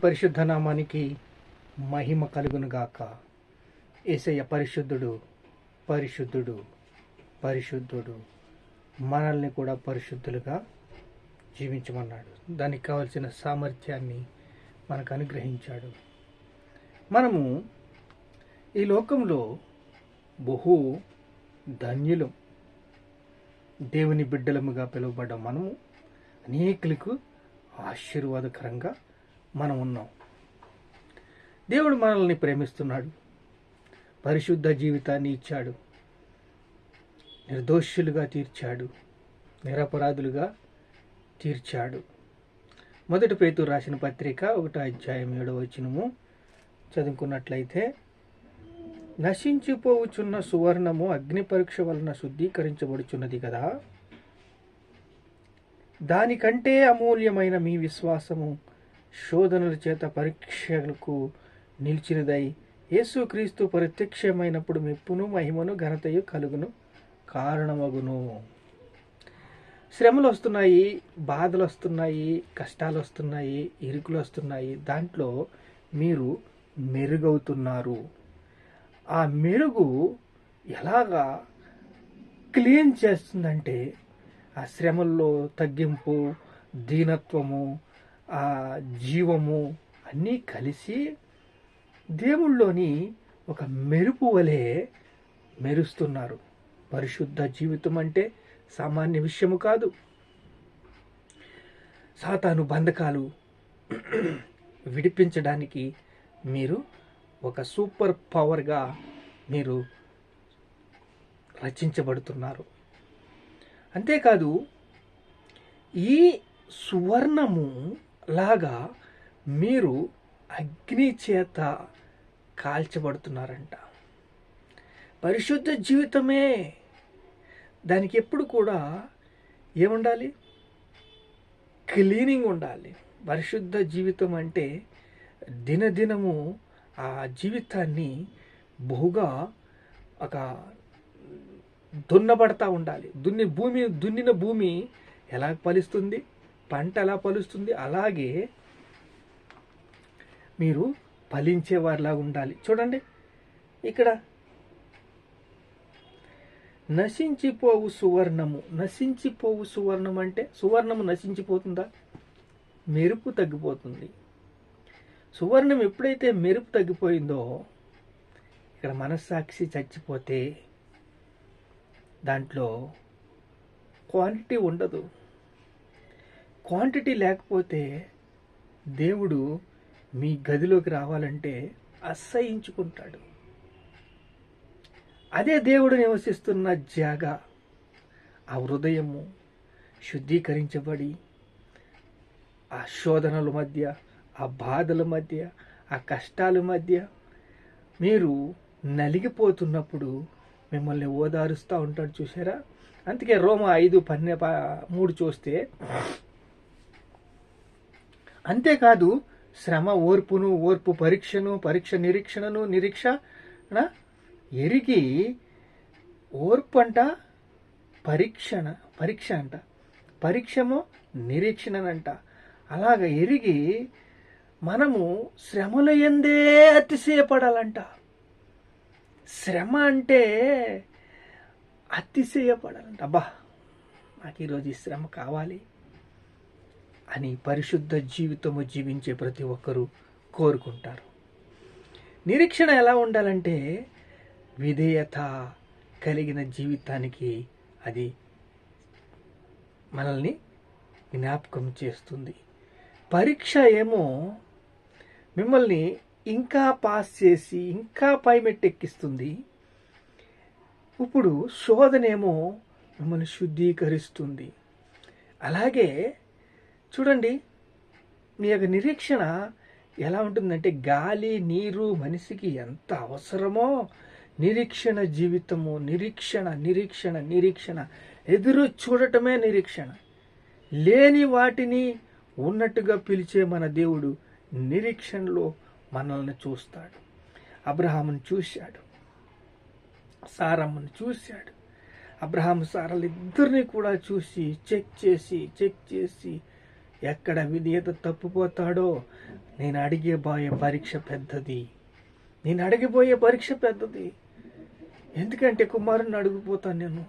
పరిశుద్ధ నామానికి మహిమ కలుగునుగాక. యేసయ్య పరిశుద్ధుడు, పరిశుద్ధుడు, పరిశుద్ధుడు. మనల్ని కూడా పరిశుద్ధులుగా జీవించమన్నాడు. దానికి కావలసిన సామర్థ్యాన్ని మనకు అనుగ్రహించాడు. మనము ఈ లోకంలో బహు ధన్యులం. దేవుని బిడ్డలముగా పిలువబడ్డ మనము అనేకులకు ఆశీర్వాదకరంగా మనం ఉన్నాం. దేవుడు మనల్ని ప్రేమిస్తున్నాడు. పరిశుద్ధ జీవితాన్ని ఇచ్చాడు. నిర్దోషులుగా తీర్చాడు. నిరపరాధులుగా తీర్చాడు. 1 పేతురు రాసిన పత్రిక 1:7 చదువుకున్నట్లయితే, నశించిపోవుచున్న సువర్ణము అగ్ని పరీక్ష వలన శుద్ధీకరించబడుచున్నది కదా, దానికంటే అమూల్యమైన మీ విశ్వాసము శోధనల చేత పరీక్షలకు నిలిచినదై యేసుక్రీస్తు ప్రత్యక్షమైనప్పుడు మెప్పును మహిమను ఘనతయు కలుగును కారణమగును. శ్రమలు వస్తున్నాయి, బాధలు వస్తున్నాయి, కష్టాలు వస్తున్నాయి, ఇరుకులు వస్తున్నాయి. దాంట్లో మీరు మెరుగవుతున్నారు. ఆ మెరుగు ఎలాగా క్లీన్ చేస్తుందంటే, ఆ శ్రమల్లో తగ్గింపు, దీనత్వము, ఆ జీవము అన్నీ కలిసి దేవుళ్ళలోని ఒక మెరుపు వలె మెరుస్తున్నారు. పరిశుద్ధ జీవితం అంటే సామాన్య విషయము కాదు. సాతాను బంధకాలు విడిపించడానికి మీరు ఒక సూపర్ పవర్గా మీరు రచించబడుతున్నారు. అంతేకాదు, ఈ సువర్ణము లాగా మీరు అగ్ని చేత కాల్చబడుతున్నారంట. పరిశుద్ధ జీవితమే దానికి ఎప్పుడు కూడా ఏముండాలి? క్లీనింగ్ ఉండాలి. పరిశుద్ధ జీవితం అంటే దినదినము ఆ జీవితాన్ని బహుగా ఒక దున్నబడతా ఉండాలి. దున్నిన భూమి ఎలా ఫలిస్తుంది, పంట ఎలా ఫలిస్తుంది, అలాగే మీరు ఫలించేవారిలా ఉండాలి. చూడండి ఇక్కడ, నశించిపోవు సువర్ణము. నశించిపోవు సువర్ణం అంటే, సువర్ణము నశించిపోతుందా? మెరుపు తగ్గిపోతుంది. సువర్ణం ఎప్పుడైతే మెరుపు తగ్గిపోయిందో, ఇక్కడ మనస్సాక్షి చచ్చిపోతే దాంట్లో క్వాంటిటీ ఉండదు. క్వాంటిటీ లేకపోతే దేవుడు మీ గదిలోకి రావాలంటే అసహ్యించుకుంటాడు. అదే దేవుడు నివసిస్తున్న జాగా. ఆ హృదయము శుద్ధీకరించబడి, ఆ శోధనల మధ్య, ఆ బాధల మధ్య, ఆ కష్టాల మధ్య మీరు నలిగిపోతున్నప్పుడు మిమ్మల్ని ఓదారుస్తూ ఉంటాడు. చూసారా? అందుకే రోమా 5:13 చూస్తే, అంతేకాదు శ్రమ ఓర్పును, ఓర్పు పరీక్షను, పరీక్ష నిరీక్షణను, నిరీక్షణ ఎరిగి, ఓర్పు అంట పరీక్ష అంట, పరీక్షము నిరీక్షణనంట. అలాగ ఎరిగి మనము శ్రమల యందే అతిశయపడాలంట. శ్రమ అంటే అతిశయపడాలంట. అబ్బా, నాకు ఈరోజు ఈ శ్రమ కావాలి అని పరిశుద్ధ జీవితము జీవించే ప్రతి ఒక్కరూ కోరుకుంటారు. నిరీక్షణ ఎలా ఉండాలంటే, విధేయత కలిగిన జీవితానికి అది మనల్ని జ్ఞాపకం చేస్తుంది. పరీక్ష ఏమో మిమ్మల్ని ఇంకా పాస్ చేసి ఇంకా పైమెట్టెక్కిస్తుంది. ఇప్పుడు శోధనేమో మిమ్మల్ని శుద్ధీకరిస్తుంది. అలాగే చూడండి, మీ యొక్క నిరీక్షణ ఎలా ఉంటుందంటే, గాలి, నీరు మనిషికి ఎంత అవసరమో నిరీక్షణ జీవితము. నిరీక్షణ నిరీక్షణ నిరీక్షణ ఎదురు చూడటమే నిరీక్షణ. లేని వాటిని ఉన్నట్టుగా పిలిచే మన దేవుడు నిరీక్షణలో మనల్ని చూస్తాడు. అబ్రహామును చూశాడు, సారమ్మను చూశాడు. అబ్రహాము సారాలు ఇద్దరిని కూడా చూసి చెక్ చేసి ఎక్కడ విధేయత తప్పిపోతాడో నేను అడిగబోయే పరీక్ష పెద్దది. ఎందుకంటే కుమారుని అడిగిపోతాను.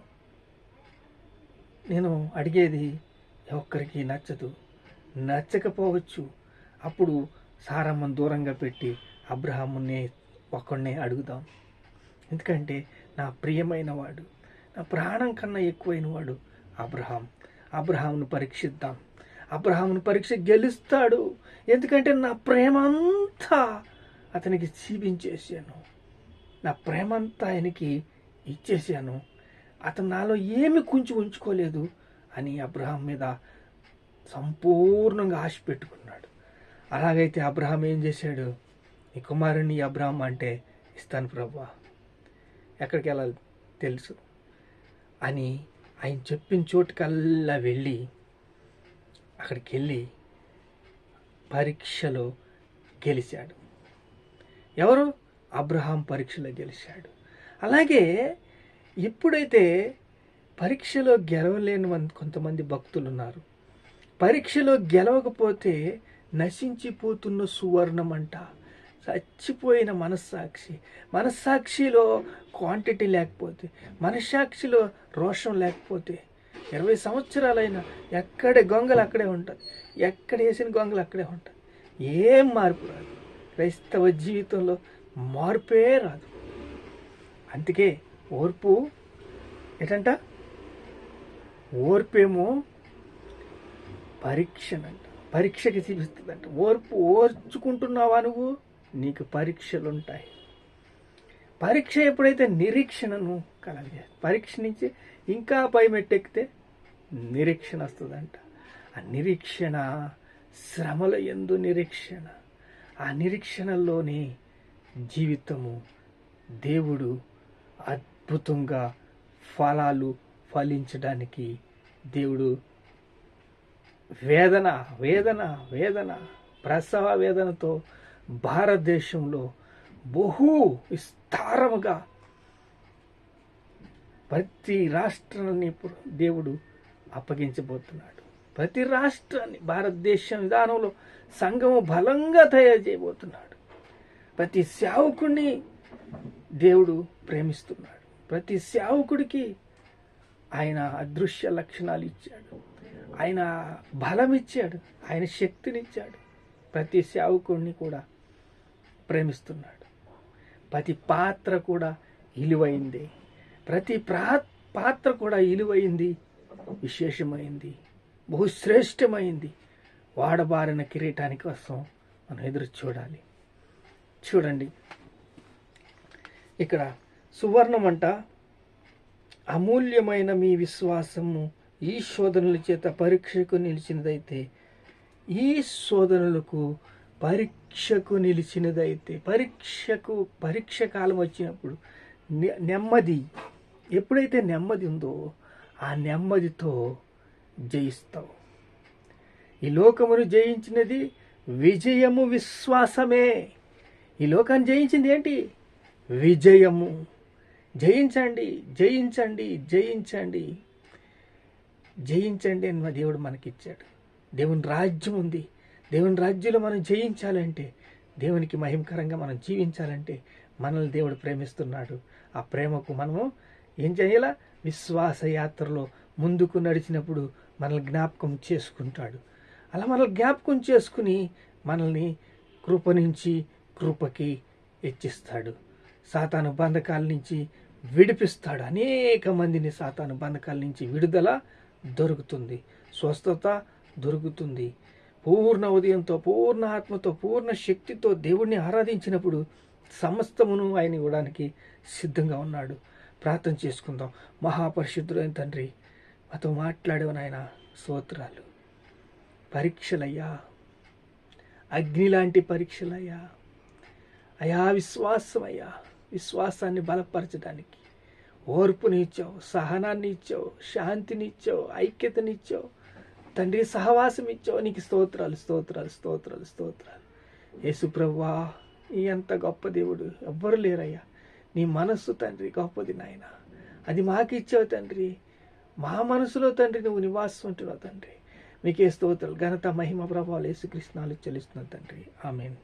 నేను అడిగేది ఒక్కరికి నచ్చకపోవచ్చు. అప్పుడు సారమ్మను దూరంగా పెట్టి అబ్రహాముని ఒక్కడినే అడుగుదాం. ఎందుకంటే నా ప్రియమైన వాడు, నా ప్రాణం కన్నా ఎక్కువైన వాడు అబ్రహామును పరీక్షిద్దాం. అబ్రహామును పరీక్ష గెలుస్తాడు. ఎందుకంటే నా ప్రేమ అంతా అతనికి చూపించేసాను, నా ప్రేమ అంతా ఆయనకి ఇచ్చేసాను. అతను నాలో ఏమి ఉంచుకోలేదు అని అబ్రహాం మీద సంపూర్ణంగా ఆశ పెట్టుకున్నాడు. అలాగైతే అబ్రహాం ఏం చేశాడు? ఈ కుమారుని అబ్రహాం అంటే ఇస్తాను ప్రభువా, ఎక్కడికి వెళ్ళాలి తెలుసు అని ఆయన చెప్పిన చోటుకల్లా వెళ్ళి అక్కడికి వెళ్ళి పరీక్షలో గెలిచాడు. ఎవరు? అబ్రహాం పరీక్షలో గెలిచాడు. అలాగే ఎప్పుడైతే పరీక్షలో గెలవలేని కొంతమంది భక్తులు ఉన్నారు. పరీక్షలో గెలవకపోతే నశించిపోతున్న సువర్ణం అంట. చచ్చిపోయిన మనస్సాక్షిలో క్వాంటిటీ లేకపోతే, మనస్సాక్షిలో రోషం లేకపోతే 20 సంవత్సరాలైనా ఎక్కడే గొంగలు అక్కడే ఉంటుంది, ఎక్కడ వేసిన గొంగలు అక్కడే ఉంటుంది. ఏం మార్పు రాదు. క్రైస్తవ జీవితంలో మార్పే రాదు. అందుకే ఓర్పు ఏంటంట? ఓర్పేమో పరీక్షకి చూపిస్తుందంట. ఓర్చుకుంటున్నావా నువ్వు? నీకు పరీక్షలు ఉంటాయి. పరీక్ష ఎప్పుడైతే నిరీక్షణను కలగజేస్తుంది, పరీక్ష నుంచి ఇంకా పై మెట్టెక్కితే నిరీక్షణ వస్తుందంట. ఆ నిరీక్షణ శ్రమల యందు నిరీక్షణ, ఆ నిరీక్షణలోని జీవితము దేవుడు అద్భుతంగా ఫలాలు ఫలించడానికి దేవుడు వేదన ప్రసవ వేదనతో భారతదేశంలో బహు విస్తారముగా ప్రతి రాష్ట్రాన్ని దేవుడు అప్పగించబోతున్నాడు. ప్రతి రాష్ట్రాన్ని భారతదేశ విధానంలో సంఘము బలంగా తయారు చేయబోతున్నాడు. ప్రతి సేవకుడిని దేవుడు ప్రేమిస్తున్నాడు. ప్రతి సేవకుడికి ఆయన అదృశ్య లక్షణాలు ఇచ్చాడు, ఆయన బలం ఇచ్చాడు, ఆయన శక్తినిచ్చాడు. ప్రతి సేవకుడిని కూడా ప్రేమిస్తున్నాడు. ప్రతి పాత్ర కూడా విలువైంది. ప్రతి పాత్ర కూడా విలువైంది, విశేషమైంది, బహుశ్రేష్టమైంది. వాడబారిన కిరీటాని కోసం మనం ఎదురు చూడాలి. చూడండి, ఇక్కడ సువర్ణం అంట, అమూల్యమైన మీ విశ్వాసము ఈ శోధనల చేత పరీక్షకు నిలిచినదైతే, ఈ శోధనలకు పరీక్షకు నిలిచినదైతే, పరీక్ష కాలం వచ్చినప్పుడు నెమ్మది, ఎప్పుడైతే నెమ్మది ఉందో ఆ నెమ్మదితో జయిస్తావు. ఈ లోకమును జయించినది విజయము, విశ్వాసమే. ఈ లోకాన్ని జయించింది ఏంటి? విజయము. జయించండి, జయించండి, జయించండి, జయించండి అని మా దేవుడు మనకిచ్చాడు. దేవుని రాజ్యం ఉంది. దేవుని రాజ్యంలో మనం జయించాలంటే, దేవునికి మహిమకరంగా మనం జీవించాలంటే మనల్ని దేవుడు ప్రేమిస్తున్నాడు. ఆ ప్రేమకు మనము ఏం చేయాలా? విశ్వాస యాత్రలో ముందుకు నడిచినప్పుడు మనల్ని జ్ఞాపకం చేసుకుంటాడు. అలా మనల్ని జ్ఞాపకం చేసుకుని మనల్ని కృప నుంచి కృపకి హెచ్చిస్తాడు. సాతాను బంధకాల నుంచి విడిపిస్తాడు. అనేక మందిని సాతాను బంధకాల నుంచి విడుదల దొరుకుతుంది, స్వస్థత దొరుకుతుంది. పూర్ణ ఉదయంతో, పూర్ణ ఆత్మతో, పూర్ణ శక్తితో దేవుణ్ణి ఆరాధించినప్పుడు సమస్తమును ఆయన ఇవ్వడానికి సిద్ధంగా ఉన్నాడు. ప్రార్థన చేసుకుందాం. మహాపరిశుద్ధుడైన తండ్రి, మాతో మాట్లాడేవు నాయన, స్తోత్రాలు. పరీక్షలయ్యా, అగ్ని లాంటి పరీక్షలయ్యా, అయా విశ్వాసమయ్యా, విశ్వాసాన్ని బలపరచడానికి ఓర్పుని ఇచ్చావు, సహనాన్ని ఇచ్చావు, శాంతిని ఇచ్చావు, ఐక్యతనిచ్చావు తండ్రి, సహవాసం ఇచ్చావు. నీకు స్తోత్రాలు, స్తోత్రాలు, స్తోత్రాలు, స్తోత్రాలు. యేసు ప్రభువా, నీ ఎంత గొప్ప దేవుడు ఎవ్వరు లేరయ్యా. నీ మనస్సు తండ్రి గొప్పది నాయన, అది మాకు ఇచ్చావు తండ్రి. మా మనసులో తండ్రి నువ్వు నివాసం ఉంటున్నావు తండ్రి. మీకే స్తోత్రాలు, ఘనత, మహిమ, ప్రభావాలు యేసుక్రీస్తునామములో చెల్లిస్తున్నాను తండ్రి. ఆమేన్.